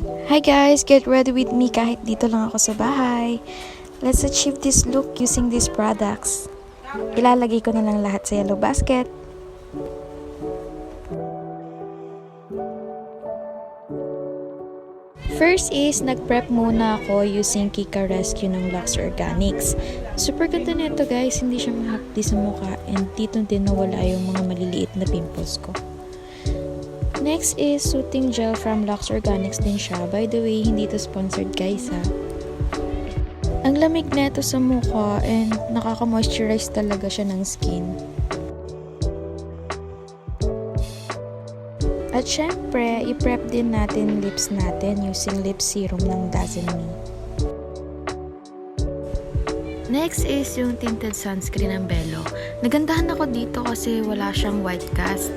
Hi guys! Get ready with me kahit dito lang ako sa bahay. Let's achieve this look using these products. Ilalagay ko na lang lahat sa yellow basket. First is, nag-prep muna ako using Kika Rescue ng Lux Organics. Super ganda nito guys, hindi siya mahapdi sa mukha and dito din nawala yung mga maliliit na pimples ko. Next is Soothing Gel from Lux Organics din siya. By the way, hindi to sponsored guys ha. Ang lamig neto sa mukha and nakaka-moisturize talaga siya ng skin. At syempre, i-prep din natin lips natin using lip serum ng Dazzle Me. Next is yung tinted sunscreen ng Bello. Nagandahan ako dito kasi wala siyang white cast.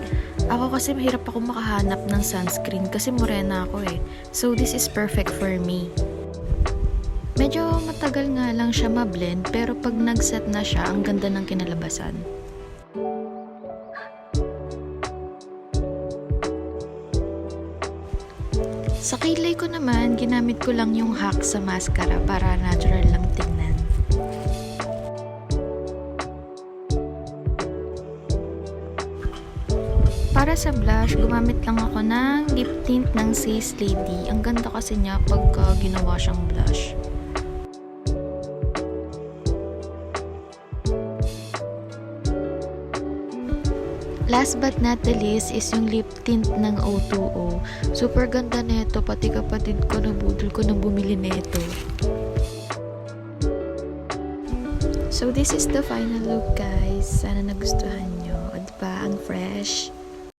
Ako kasi mahirap ako makahanap ng sunscreen kasi morena ako eh. So this is perfect for me. Medyo matagal nga lang siya ma-blend pero pag nag-set na siya, ang ganda ng kinalabasan. Sa kilay ko naman, ginamit ko lang yung hack sa mascara para natural lang tingnan. Para sa blush, gumamit lang ako ng lip tint ng Says Lady. Ang ganda kasi niya pagka ginawa siyang blush. Last but not the least is yung lip tint ng O2O. Super ganda nito, pati kapatid ko nabudol ko nang bumili nito. So this is the final look guys. Sana nagustuhan nyo. O diba, ang fresh.